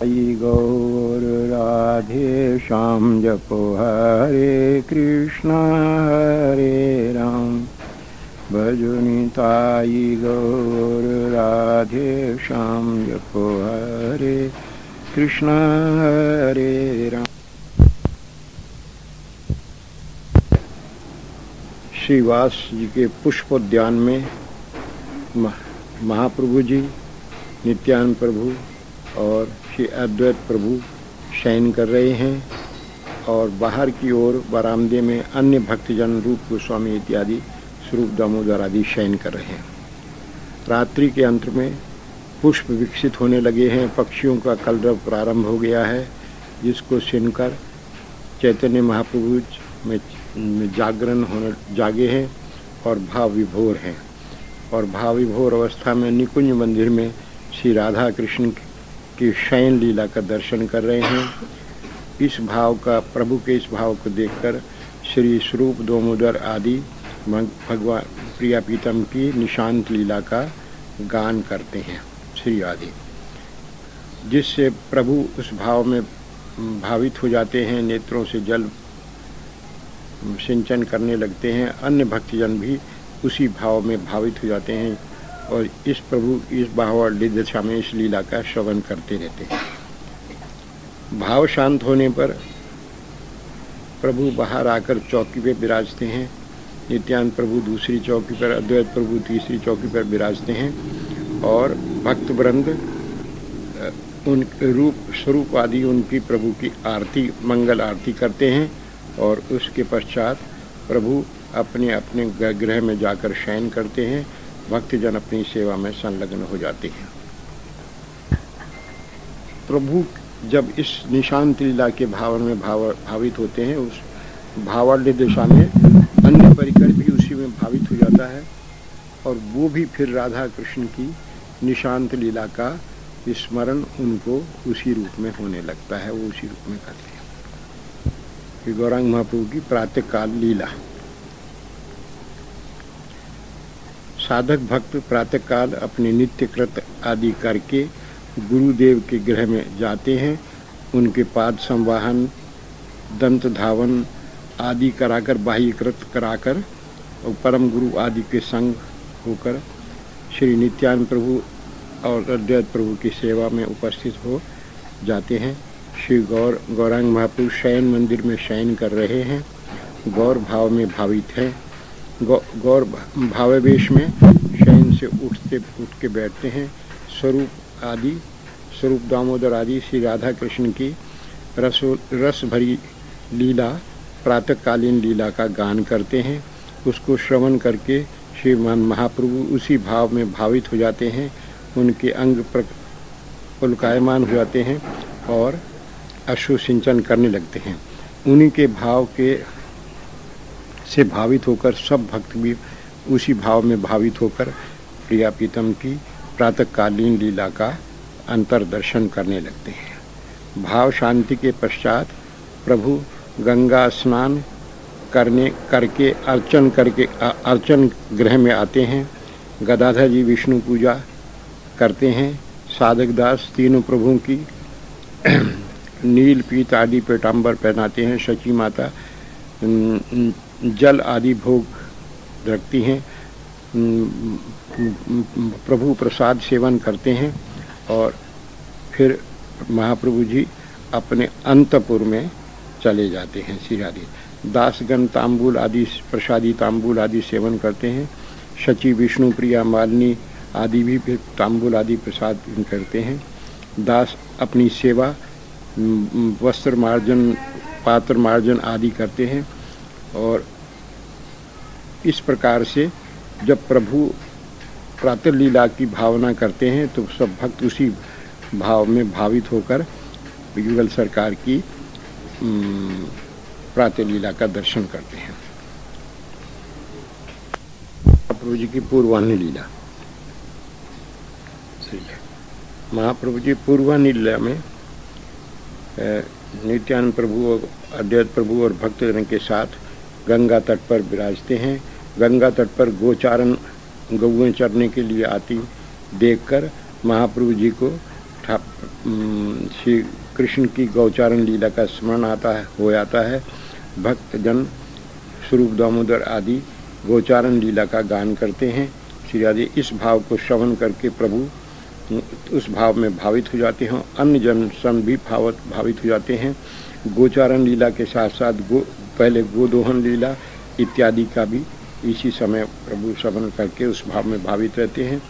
गौर राधे श्याम जपो हरे कृष्णा हरे राम। भजो निताई गौर राधे श्याम जपो हरे कृष्णा हरे राम। श्री व्यास जी के पुष्पोद्यान में महाप्रभु जी, नित्यानंद प्रभु और श्री अद्वैत प्रभु शयन कर रहे हैं और बाहर की ओर बरामदे में अन्य भक्तजन रूप गोस्वामी इत्यादि स्वरूप दामोदर आदि शयन कर रहे हैं। रात्रि के अंत में पुष्प विकसित होने लगे हैं, पक्षियों का कलरव प्रारंभ हो गया है, जिसको सुनकर चैतन्य महाप्रभु में जागरण होने जागे हैं और भाव विभोर हैं। और भाव विभोर अवस्था में निकुंज मंदिर में श्री राधा कृष्ण की शयन लीला का दर्शन कर रहे हैं। इस भाव का, प्रभु के इस भाव को देखकर श्री स्वरूप दामोदर आदि भगवान प्रिया प्रीतम की निशांत लीला का गान करते हैं श्री आदि, जिससे प्रभु उस भाव में भावित हो जाते हैं, नेत्रों से जल सिंचन करने लगते हैं। अन्य भक्तजन भी उसी भाव में भावित हो जाते हैं और इस प्रभु इस भावार्थ दशा में इस लीला का श्रवण करते रहते हैं। भाव शांत होने पर प्रभु बाहर आकर चौकी पर विराजते हैं। नित्यानंद प्रभु दूसरी चौकी पर, अद्वैत प्रभु तीसरी चौकी पर विराजते हैं और भक्त वृंद उन रूप स्वरूप आदि उनकी प्रभु की आरती, मंगल आरती करते हैं और उसके पश्चात प्रभु अपने अपने गृह में जाकर शयन करते हैं। भक्तजन अपनी सेवा में संलग्न हो जाते हैं। प्रभु जब इस निशांत लीला के भावन में भावित होते हैं, उस भावार्थ दिशा में अन्य परिकर भी उसी में भावित हो जाता है और वो भी फिर राधा कृष्ण की निशांत लीला का स्मरण उनको उसी रूप में होने लगता है, वो उसी रूप में करते हैं। गौरांग महाप्रभु की प्रातःकाल लीला। साधक भक्त प्रातःकाल अपने नित्य कृत आदि करके गुरुदेव के गृह में जाते हैं। उनके पाद संवाहन, दंत धावन आदि कराकर, बाह्यकृत कराकर और परम गुरु आदि के संग होकर श्री नित्यानंद प्रभु और अद्वैत प्रभु की सेवा में उपस्थित हो जाते हैं। श्री गौरांग महाप्रभु शयन मंदिर में शयन कर रहे हैं, गौर भाव में भावित हैं। गौर भावावेश में शयन से उठ के बैठते हैं। स्वरूप दामोदर आदि श्री राधा कृष्ण की रस भरी लीला, प्रातःकालीन लीला का गान करते हैं। उसको श्रवण करके श्रीमान महाप्रभु उसी भाव में भावित हो जाते हैं, उनके अंग पुलकायमान हो जाते हैं और अश्रु सिंचन करने लगते हैं। उन्हीं के भाव के से भावित होकर सब भक्त भी उसी भाव में भावित होकर प्रिया प्रीतम की प्रातःकालीन लीला का अंतर्दर्शन करने लगते हैं। भाव शांति के पश्चात प्रभु गंगा स्नान करके अर्चन गृह में आते हैं। गदाधर जी विष्णु पूजा करते हैं। साधक दास तीनों प्रभुओं की नील पीत आदि पीताम्बर पहनाते हैं। शची माता जल आदि भोग रखती हैं। प्रभु प्रसाद सेवन करते हैं और फिर महाप्रभु जी अपने अंतपुर में चले जाते हैं। श्री आदि दासगण तांबूल आदि, प्रसादी तांबूल आदि सेवन करते हैं। शची, विष्णु प्रिया, मालिनी आदि भी फिर तांबूल आदि प्रसाद करते हैं। दास अपनी सेवा, वस्त्र मार्जन, पात्र मार्जन आदि करते हैं और इस प्रकार से जब प्रभु प्रातः लीला की भावना करते हैं तो सब भक्त उसी भाव में भावित होकर युगल सरकार की प्रातः लीला का दर्शन करते हैं। महाप्रभु जी की पूर्वान्ह लीला। महाप्रभु जी पूर्वान्ह लीला में नित्यानंद प्रभु और अद्वैत प्रभु और भक्तजन के साथ गंगा तट पर विराजते हैं। गंगा तट पर गौएं चरने के लिए आती देखकर महाप्रभु जी को तथा श्री कृष्ण की गौचारण लीला का स्मरण हो जाता है। भक्तजन स्वरूप दामोदर आदि गौचारण लीला का गान करते हैं। श्री राधे इस भाव को श्रवण करके प्रभु उस भाव में भावित हो जाते हैं। अन्य जन सन भी भावित हो जाते हैं। गोचारण लीला के साथ साथ पहले गोदोहन लीला इत्यादि का भी इसी समय प्रभु श्रवण करके उस भाव में भावित रहते हैं।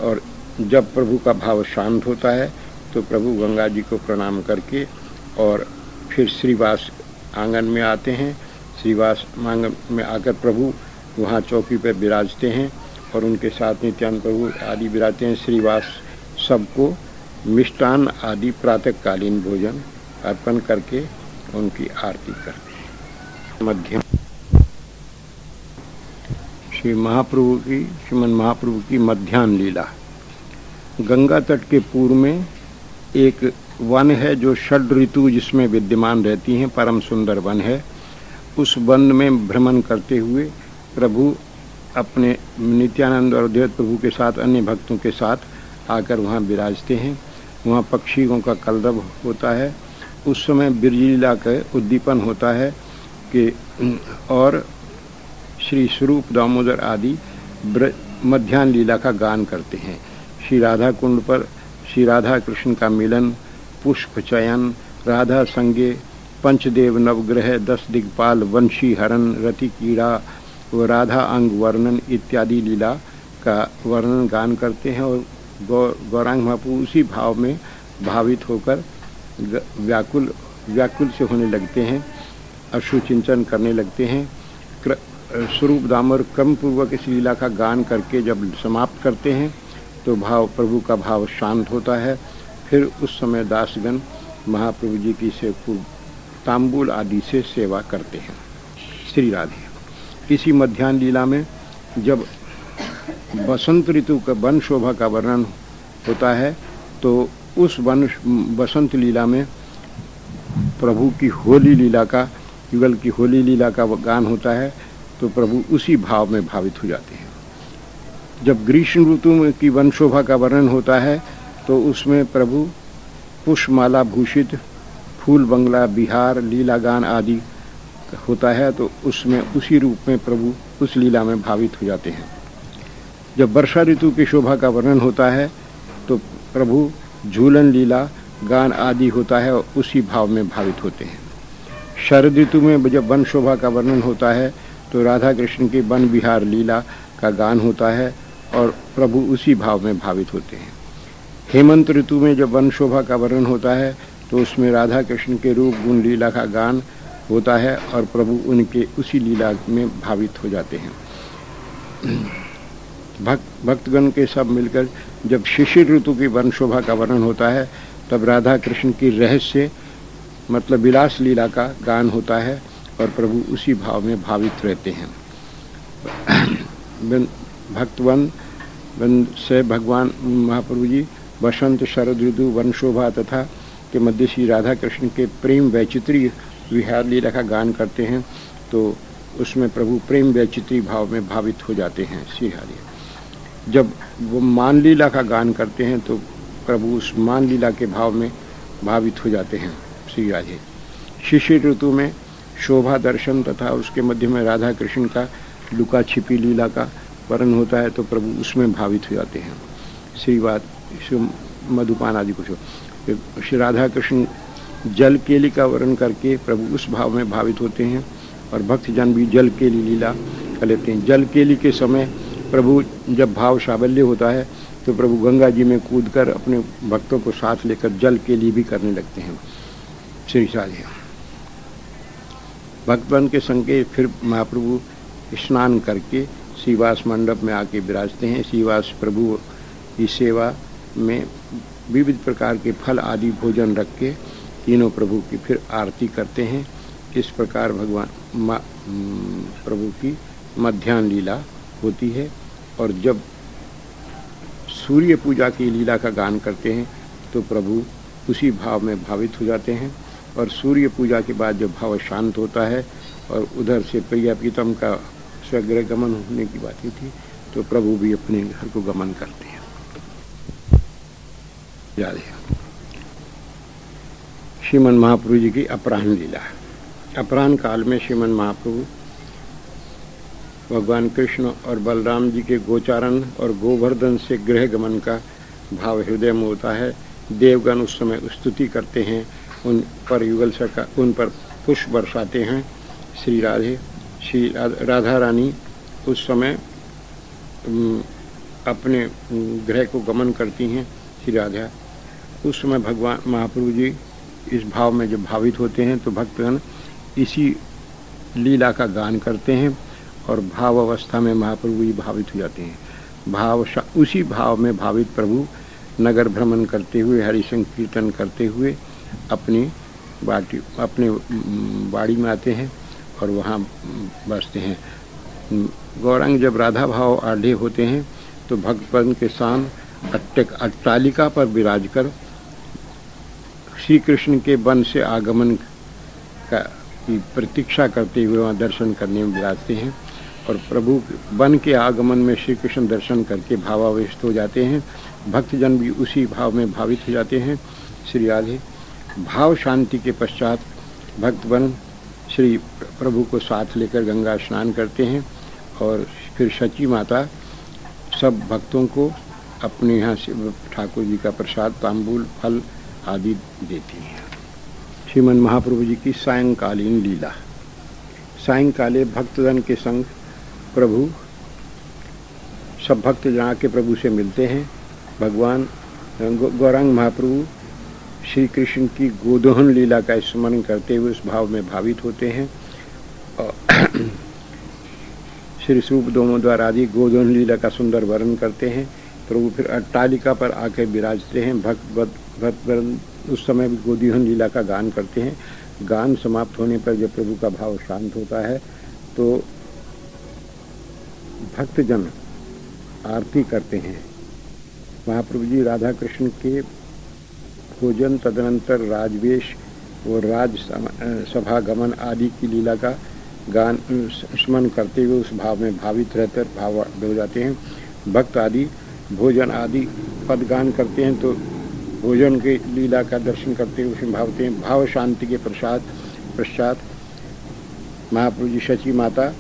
और जब प्रभु का भाव शांत होता है तो प्रभु गंगा जी को प्रणाम करके और फिर श्रीवास आंगन में आते हैं। श्रीवास आंगन में आकर प्रभु वहाँ चौकी पर विराजते हैं और उनके साथ नित्यानंद प्रभु आदि विराजते हैं। श्रीवास सबको मिष्टान आदि प्रातःकालीन भोजन अर्पण करके उनकी आरती करते हैं। मध्यम श्रीमन महाप्रभु की मध्याह्न लीला। गंगा तट के पूर्व में एक वन है जो षड ऋतु जिसमें विद्यमान रहती हैं, परम सुंदर वन है। उस वन में भ्रमण करते हुए प्रभु अपने नित्यानंद और अद्वैत प्रभु के साथ अन्य भक्तों के साथ आकर वहाँ विराजते हैं। वहाँ पक्षियों का कलरव होता है। उस समय बिरलीला का उद्दीपन होता है कि और श्री स्वरूप दामोदर आदि मध्याह्न लीला का गान करते हैं। श्री राधा कुंड पर श्री राधा कृष्ण का मिलन, पुष्प चयन, राधा संगे, पंचदेव नवग्रह, 10 दिग्पाल, वंशी हरण, रति कीड़ा व राधा अंग वर्णन इत्यादि लीला का वर्णन गान करते हैं। और गौरांग महाप्रभु उसी भाव में भावित होकर व्याकुल से होने लगते हैं, अश्रुचिंतन करने लगते हैं। स्वरूप दामोदर क्रम पूर्वक इस लीला का गान करके जब समाप्त करते हैं तो प्रभु का भाव शांत होता है। फिर उस समय दासगण महाप्रभु जी की से तांबूल आदि से सेवा करते हैं। श्री राधे इसी मध्याह्न लीला में जब बसंत ऋतु का वन शोभा का वर्णन होता है तो उस बसंत लीला में प्रभु की होली लीला का युगल की होली लीला का गान होता है तो प्रभु उसी भाव में भावित हो जाते हैं। जब ग्रीष्म ऋतु की वन शोभा का वर्णन होता है तो उसमें प्रभु पुष्पमाला भूषित फूल बंगला बिहार लीला गान आदि होता है तो उसमें उसी रूप में प्रभु उस लीला में भावित हो जाते हैं। जब वर्षा ऋतु की शोभा का वर्णन होता है तो प्रभु झूलन लीला गान आदि होता है और उसी भाव में भावित होते हैं। शरद ऋतु में जब वन शोभा का वर्णन होता है तो राधा कृष्ण की वन विहार लीला का गान होता है और प्रभु उसी भाव में भावित होते हैं। हेमंत ऋतु में जब वन शोभा का वर्णन होता है तो उसमें राधा कृष्ण के रूप गुण लीला का गान होता है और प्रभु उनके उसी लीला में भावित हो जाते हैं। भक्तगण के सब मिलकर जब शिशिर ऋतु की वन शोभा का वर्णन होता है तब राधा कृष्ण की रहस्य मतलब विलास लीला का गान होता है और प्रभु उसी भाव में भावित रहते हैं। भक्तवन से भगवान महाप्रभु जी बसंत शरद ऋतु वन शोभा तथा के मध्य श्री राधा कृष्ण के प्रेम वैचित्री विहार लीला का गान करते हैं तो उसमें प्रभु प्रेम वैचित्री भाव में भावित हो जाते हैं। श्री हरि जब वो मान लीला का गान करते हैं तो प्रभु उस मान लीला के भाव में भावित हो जाते हैं। श्री राधे शिशिर ऋतु में शोभा दर्शन तथा उसके मध्य में राधा कृष्ण का लुका छिपी लीला का वर्णन होता है तो प्रभु उसमें भावित हो जाते हैं। श्री मधुपान आदि कुछ श्री राधा कृष्ण जल केली का वर्णन करके प्रभु उस भाव में भावित होते हैं और भक्तजन भी जल केली लीला कर लेते हैं। जल केली के समय प्रभु जब भाव साबल्य होता है तो प्रभु गंगा जी में कूदकर अपने भक्तों को साथ लेकर जल केली भी करने लगते हैं। श्री राधे भक्तगण के संग फिर महाप्रभु स्नान करके श्रीवास मंडप में आके विराजते हैं। श्रीवास प्रभु की सेवा में विविध प्रकार के फल आदि भोजन रख के तीनों प्रभु की फिर आरती करते हैं। इस प्रकार भगवान प्रभु की मध्याह्न लीला होती है। और जब सूर्य पूजा की लीला का गान करते हैं तो प्रभु उसी भाव में भावित हो जाते हैं। और सूर्य पूजा के बाद जब भाव शांत होता है और उधर से प्रिया प्रीतम का स्वगृह गमन होने की बात थी तो प्रभु भी अपने घर को गमन करते हैं। याद है श्रीमन महाप्रभु जी की अपराह्न लीला। अपराह्न काल में श्रीमन महाप्रभु भगवान कृष्ण और बलराम जी के गोचारण और गोवर्धन से गृह गमन का भाव हृदय में होता है। देवगण उस समय स्तुति करते हैं, उन पर युगल सरकार उन पर पुष्प बरसाते हैं। श्री राधा रानी उस समय अपने गृह को गमन करती हैं। श्री राधा उस समय भगवान महाप्रभु जी इस भाव में जब भावित होते हैं तो भक्तगण इसी लीला का गान करते हैं और भाव अवस्था में महाप्रभु जी भावित हो जाते हैं। उसी भाव में भावित प्रभु नगर भ्रमण करते हुए हरि संकीर्तन करते हुए अपनी बाड़ी में आते हैं और वहाँ बसते हैं। गौरांग जब राधा भाव आढ़े होते हैं तो भक्तगण के साथ अट्टालिका पर विराज कर श्री कृष्ण के वन से आगमन की प्रतीक्षा करते हुए वहाँ दर्शन करने में विराजते हैं और प्रभु वन के आगमन में श्री कृष्ण दर्शन करके भावावेशित हो जाते हैं। भक्तजन भी उसी भाव में भावित हो जाते हैं। श्री राधे भाव शांति के पश्चात भक्तगण श्री प्रभु को साथ लेकर गंगा स्नान करते हैं और फिर सची माता सब भक्तों को अपने यहाँ से ठाकुर जी का प्रसाद तांबूल फल आदि देती हैं। श्रीमन महाप्रभु जी की सायंकालीन लीला। सायंकाले भक्तजन के संग प्रभु सब भक्त जहाँ के प्रभु से मिलते हैं। भगवान गौरांग महाप्रभु श्री कृष्ण की गोदोहन लीला का स्मरण करते हुए उस भाव में भावित होते हैं और श्री स्वरूप दामोदर आदि गोदोहन लीला का सुंदर वर्णन करते हैं। प्रभु फिर अट्टालिका पर आकर विराजते हैं। भक्त उस समय भी गोदोहन लीला का गान करते हैं। गान समाप्त होने पर जब प्रभु का भाव शांत होता है तो भक्तजन आरती करते हैं। महाप्रभु जी राधा कृष्ण के भोजन तदनंतर राजवेश और राज सभागमन आदि की लीला का गान स्मरण करते हुए उस भाव में भावित रहकर भाव हो जाते हैं। भक्त आदि भोजन आदि पद गान करते हैं तो भोजन के लीला का दर्शन करते हुए उसमें भावते हैं। भाव शांति के पश्चात महाप्रभु जी सची माता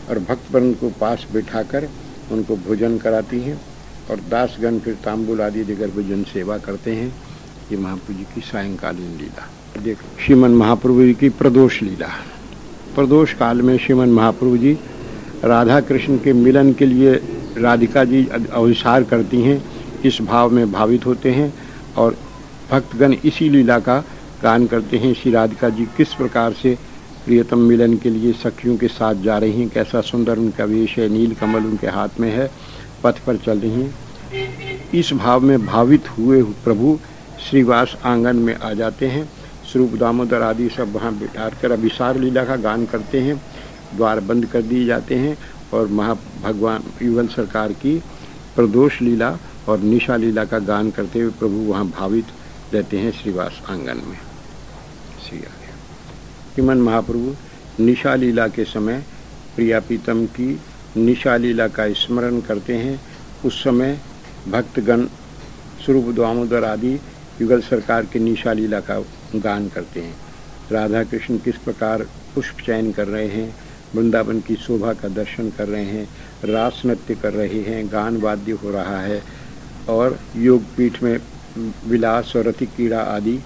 और भक्तवर्ण को पास बिठाकर उनको भोजन कराती हैं और दासगण फिर तांबूल आदि देकर भोजन सेवा करते हैं। ये महाप्रभु जी की सायंकालीन लीला। देखो श्रीमन महाप्रभु जी की प्रदोष लीला। प्रदोष काल में श्रीमन महाप्रभु जी राधा कृष्ण के मिलन के लिए राधिका जी अभिसार करती हैं। इस भाव में भावित होते हैं और भक्तगण इसी लीला का गान करते हैं। श्री राधिका जी किस प्रकार से प्रियतम मिलन के लिए सखियों के साथ जा रही हैं, कैसा सुंदर उनका वेश है, नील कमल उनके हाथ में है, पथ पर चल रही हैं। इस भाव में भावित हुए प्रभु श्रीवास आंगन में आ जाते हैं। स्वरूप दामोदर आदि सब वहाँ बिठाकर अभिसार लीला का गान करते हैं। द्वार बंद कर दिए जाते हैं और भगवान युगल सरकार की प्रदोष लीला और निशा लीला का गान करते हुए प्रभु वहाँ भावित रहते हैं श्रीवास आंगन में। श्रीमन महाप्रभु निशा लीला के समय प्रिया प्रीतम की निशा लीला का स्मरण करते हैं। उस समय भक्तगण स्वरूप दामोदर आदि युगल सरकार की निशा लीला का गान करते हैं। राधा कृष्ण किस प्रकार पुष्प चयन कर रहे हैं, वृंदावन की शोभा का दर्शन कर रहे हैं, रास नृत्य कर रहे हैं, गान वाद्य हो रहा है और योग पीठ में विलास और रति क्रीड़ा आदि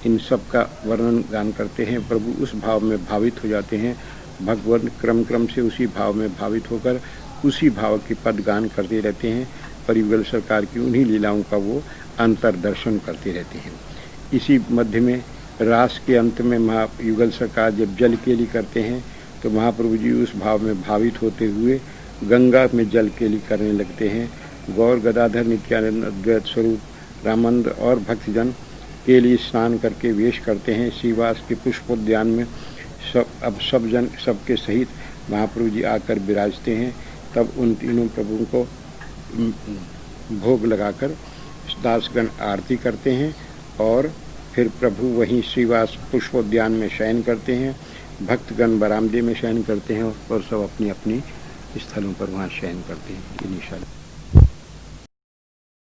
इन सब का वर्णन गान करते हैं। प्रभु उस भाव में भावित हो जाते हैं। भगवान क्रम से उसी भाव में भावित होकर उसी भाव के पद गान करते रहते हैं और युगल सरकार की उन्हीं लीलाओं का वो अंतर दर्शन करते रहते हैं। इसी मध्य में रास के अंत में युगल सरकार जब जल केली करते हैं तो महाप्रभु जी उस भाव में भावित होते हुए गंगा में जल केली करने लगते हैं। गौर गदाधर नित्यानंद अद्वैत स्वरूप रामानंद और भक्तजन के लिए स्नान करके वेश करते हैं। श्रीवास के पुष्पोद्यान में सबके सहित महाप्रभु जी आकर विराजते हैं। तब उन तीनों प्रभुओं को भोग लगाकर दासगण आरती करते हैं और फिर प्रभु वहीं श्रीवास पुष्पोद्यान में शयन करते हैं। भक्तगण बरामदे में शयन करते हैं और सब अपनी अपनी स्थलों पर वहाँ शयन करते हैं। ये निशा